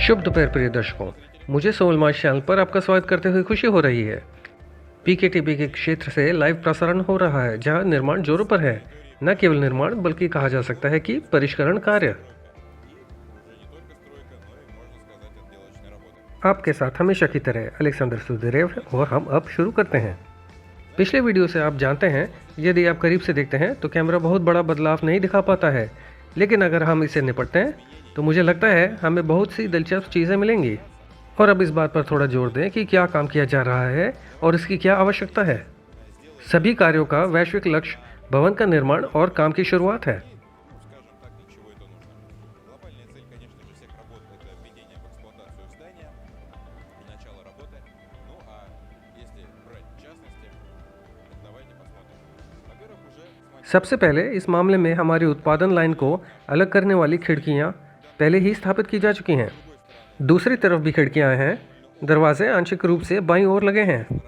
शुभ दोपहर प्रिय दर्शकों, मुझे सोल मार्च चैनल पर आपका स्वागत करते हुए खुशी हो रही है। पीकेटीवी के क्षेत्र से लाइव प्रसारण हो रहा है, जहां निर्माण जोरों पर है। न केवल निर्माण बल्कि कहा जा सकता है कि परिष्करण कार्य। आपके साथ हमेशा की तरह अलेक्जेंडर सुदेरेव है और हम अब शुरू करते हैं। पिछले वीडियो से आप जानते हैं, यदि आप करीब से देखते हैं तो कैमरा बहुत बड़ा बदलाव नहीं दिखा पाता है, लेकिन अगर हम इसे निपटते हैं तो मुझे लगता है हमें बहुत सी दिलचस्प चीज़ें मिलेंगी। और अब इस बात पर थोड़ा जोर दें कि क्या काम किया जा रहा है और इसकी क्या आवश्यकता है। सभी कार्यों का वैश्विक लक्ष्य भवन का निर्माण और काम की शुरुआत है। सबसे पहले इस मामले में हमारी उत्पादन लाइन को अलग करने वाली खिड़कियां पहले ही स्थापित की जा चुकी हैं। दूसरी तरफ भी खिड़कियां हैं। दरवाजे आंशिक रूप से बाईं ओर लगे हैं।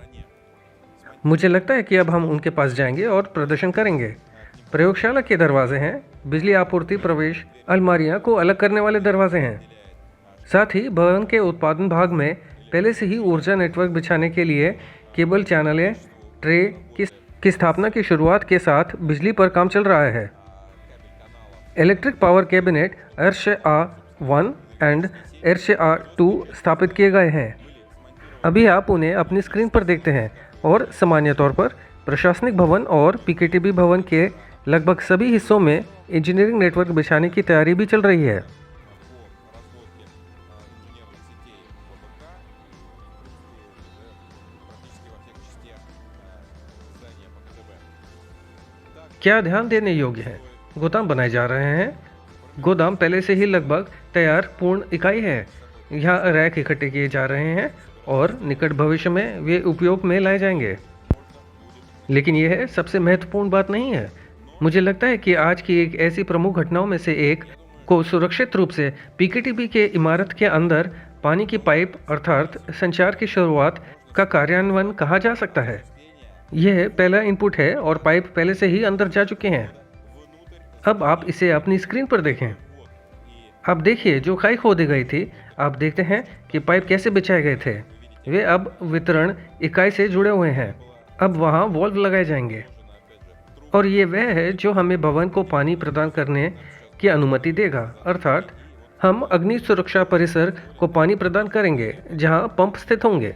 मुझे लगता है कि अब हम उनके पास जाएंगे और प्रदर्शन करेंगे। प्रयोगशाला के दरवाजे हैं। बिजली आपूर्ति प्रवेश अलमारियां को अलग करने वाले दरवाजे हैं। साथ ही भवन के उत्पादन भाग में पहले से ही ऊर्जा नेटवर्क बिछाने के लिए केबल चैनलें ट्रे की स्थापना की शुरुआत के साथ बिजली पर काम चल रहा है। Electric power cabinet RCA1 and RCA2 स्थापित किए गए हैं। अभी आप उन्हें अपनी स्क्रीन पर देखते हैं और सामान्य तौर पर प्रशासनिक भवन और पीकेटीवी भवन के लगभग सभी हिस्सों में इंजीनियरिंग नेटवर्क बिछाने की तैयारी भी चल रही है। क्या ध्यान देने योग्य है? गोदाम बनाए जा रहे हैं। गोदाम पहले से ही लगभग तैयार पूर्ण इकाई है। यहाँ रैक इकट्ठे किए जा रहे हैं और निकट भविष्य में वे उपयोग में लाए जाएंगे। लेकिन यह सबसे महत्वपूर्ण बात नहीं है। मुझे लगता है कि आज की एक ऐसी प्रमुख घटनाओं में से एक को सुरक्षित रूप से पीकेटीवी के इमारत के अंदर पानी की पाइप अर्थात संचार की शुरुआत का कार्यान्वयन कहा जा सकता है। यह पहला इनपुट है और पाइप पहले से ही अंदर जा चुके हैं। अब आप इसे अपनी स्क्रीन पर देखें। अब देखिए, जो खाई खोदी गई थी, आप देखते हैं कि पाइप कैसे बिछाए गए थे। वे अब वितरण इकाई से जुड़े हुए हैं। अब वहाँ वॉल्व लगाए जाएंगे और ये वह है जो हमें भवन को पानी प्रदान करने की अनुमति देगा, अर्थात हम अग्नि सुरक्षा परिसर को पानी प्रदान करेंगे जहाँ पंप स्थित होंगे।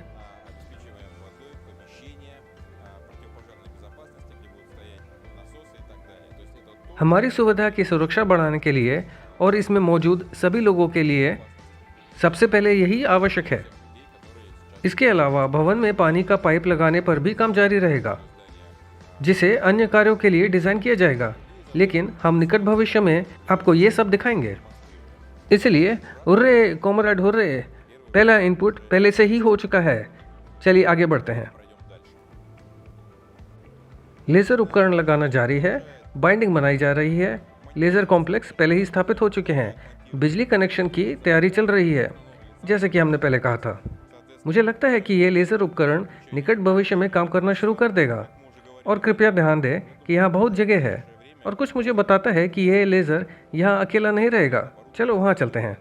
हमारी सुविधा की सुरक्षा बढ़ाने के लिए और इसमें मौजूद सभी लोगों के लिए सबसे पहले यही आवश्यक है। इसके अलावा भवन में पानी का पाइप लगाने पर भी काम जारी रहेगा, जिसे अन्य कार्यों के लिए डिज़ाइन किया जाएगा, लेकिन हम निकट भविष्य में आपको ये सब दिखाएंगे। इसलिए हुर्रे कॉमरेड हुर्रे, पहला इनपुट पहले से ही हो चुका है। चलिए आगे बढ़ते हैं। लेज़र उपकरण लगाना जारी है। बाइंडिंग बनाई जा रही है। लेज़र कॉम्प्लेक्स पहले ही स्थापित हो चुके हैं। बिजली कनेक्शन की तैयारी चल रही है, जैसे कि हमने पहले कहा था। मुझे लगता है कि ये लेज़र उपकरण निकट भविष्य में काम करना शुरू कर देगा। और कृपया ध्यान दें कि यहाँ बहुत जगह है और कुछ मुझे बताता है कि यह लेज़र यहाँ अकेला नहीं रहेगा। चलो वहाँ चलते हैं।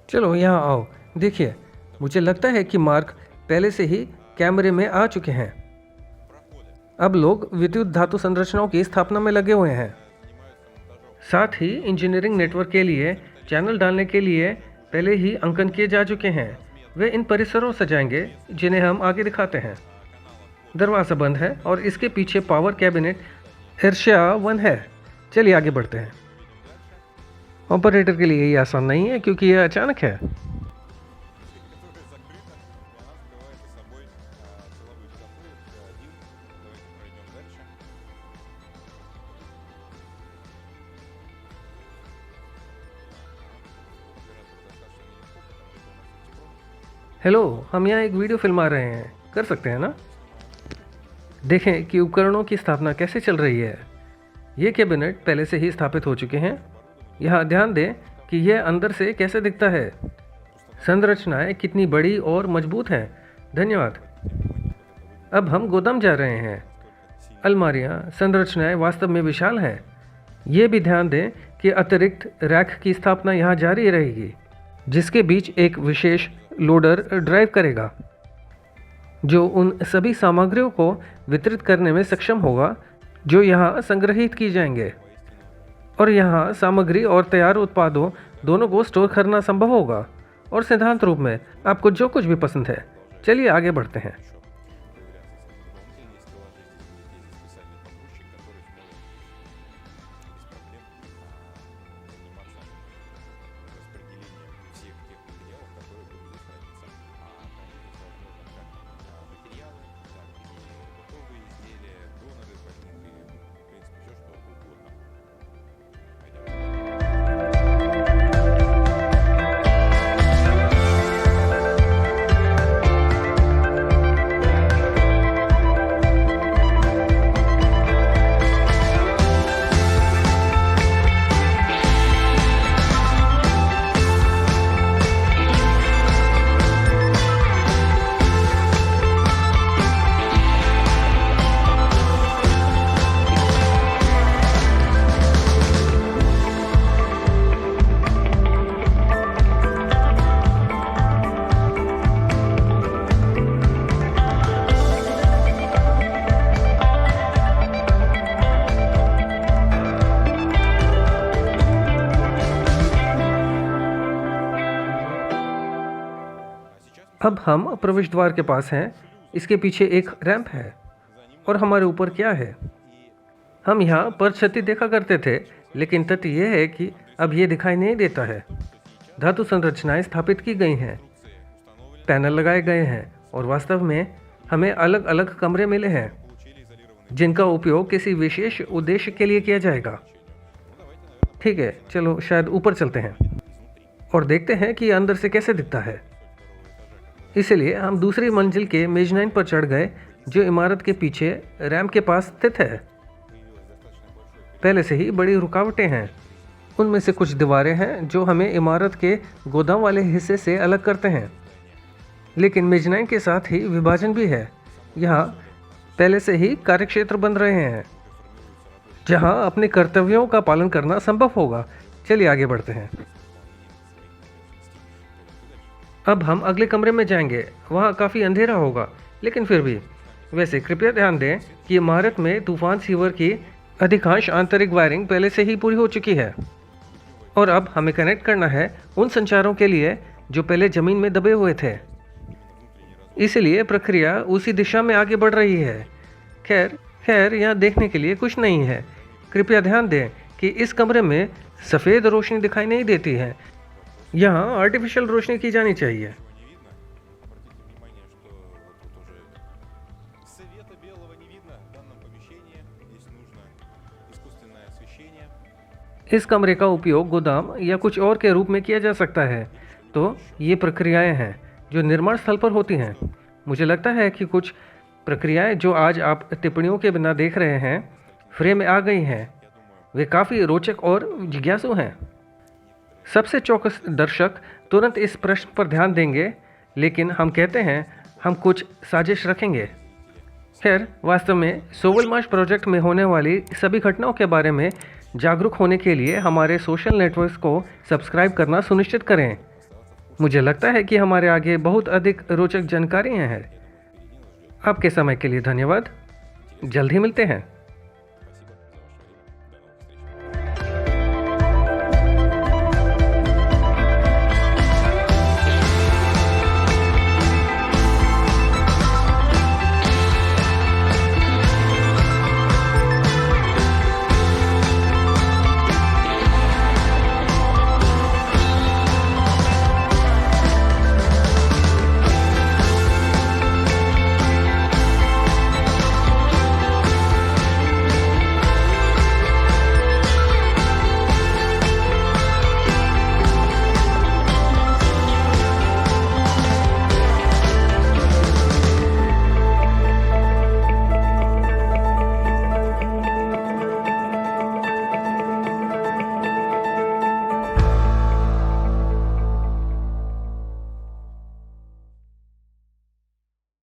चलो यहाँ आओ। देखिए, मुझे लगता है कि मार्क पहले से ही कैमरे में आ चुके हैं। अब लोग विद्युत धातु संरचनाओं की स्थापना में लगे हुए हैं। साथ ही इंजीनियरिंग नेटवर्क के लिए चैनल डालने के लिए पहले ही अंकन किए जा चुके हैं। वे इन परिसरों से जाएंगे जिन्हें हम आगे दिखाते हैं। दरवाज़ा बंद है और इसके पीछे पावर कैबिनेट RCA1 है। चलिए आगे बढ़ते हैं। ऑपरेटर के लिए ये आसान नहीं है क्योंकि यह अचानक है। हेलो, हम यहाँ एक वीडियो फिल्मा रहे हैं, कर सकते हैं ना? देखें कि उपकरणों की स्थापना कैसे चल रही है। ये कैबिनेट पहले से ही स्थापित हो चुके हैं। यहाँ ध्यान दें कि यह अंदर से कैसे दिखता है। संरचनाएं कितनी बड़ी और मजबूत हैं। धन्यवाद। अब हम गोदाम जा रहे हैं। अलमारियाँ, संरचनाएं वास्तव में विशाल हैं। ये भी ध्यान दें कि अतिरिक्त रैक की स्थापना यहाँ जारी रहेगी, जिसके बीच एक विशेष लोडर ड्राइव करेगा, जो उन सभी सामग्रियों को वितरित करने में सक्षम होगा जो यहाँ संग्रहित की जाएंगे। और यहाँ सामग्री और तैयार उत्पादों दोनों को स्टोर करना संभव होगा। और सिद्धांत रूप में आपको जो कुछ भी पसंद है। चलिए आगे बढ़ते हैं। अब हम प्रवेश द्वार के पास हैं। इसके पीछे एक रैंप है। और हमारे ऊपर क्या है? हम यहाँ पर छत देखा करते थे, लेकिन तथ्य यह है कि अब ये दिखाई नहीं देता है। धातु संरचनाएं स्थापित की गई हैं, पैनल लगाए गए हैं और वास्तव में हमें अलग अलग कमरे मिले हैं जिनका उपयोग किसी विशेष उद्देश्य के लिए किया जाएगा। ठीक है, चलो शायद ऊपर चलते हैं और देखते हैं कि अंदर से कैसे दिखता है। इसलिए हम दूसरी मंजिल के मेजनाइन पर चढ़ गए, जो इमारत के पीछे रैंप के पास स्थित है। पहले से ही बड़ी रुकावटें हैं। उनमें से कुछ दीवारें हैं जो हमें इमारत के गोदाम वाले हिस्से से अलग करते हैं, लेकिन मेजनाइन के साथ ही विभाजन भी है। यहाँ पहले से ही कार्यक्षेत्र बन रहे हैं जहाँ अपने कर्तव्यों का पालन करना संभव होगा। चलिए आगे बढ़ते हैं। अब हम अगले कमरे में जाएंगे। वहाँ काफ़ी अंधेरा होगा, लेकिन फिर भी। वैसे कृपया ध्यान दें कि इमारत में तूफान सीवर की अधिकांश आंतरिक वायरिंग पहले से ही पूरी हो चुकी है और अब हमें कनेक्ट करना है उन संचारों के लिए जो पहले ज़मीन में दबे हुए थे। इसलिए प्रक्रिया उसी दिशा में आगे बढ़ रही है। खैर यहाँ देखने के लिए कुछ नहीं है। कृपया ध्यान दें कि इस कमरे में सफ़ेद रोशनी दिखाई नहीं देती है। यहाँ आर्टिफिशियल रोशनी की जानी चाहिए। इस कमरे का उपयोग गोदाम या कुछ और के रूप में किया जा सकता है। तो ये प्रक्रियाएं हैं जो निर्माण स्थल पर होती हैं। मुझे लगता है कि कुछ प्रक्रियाएं जो आज आप टिप्पणियों के बिना देख रहे हैं, फ्रेम में आ गई हैं। वे काफ़ी रोचक और जिज्ञासु हैं। सबसे चौकस दर्शक तुरंत इस प्रश्न पर ध्यान देंगे, लेकिन हम कहते हैं हम कुछ साजिश रखेंगे। खैर, वास्तव में सोवलमाश प्रोजेक्ट में होने वाली सभी घटनाओं के बारे में जागरूक होने के लिए हमारे सोशल नेटवर्क्स को सब्सक्राइब करना सुनिश्चित करें। मुझे लगता है कि हमारे आगे बहुत अधिक रोचक जानकारियाँ हैं। आपके समय के लिए धन्यवाद। जल्द ही मिलते हैं।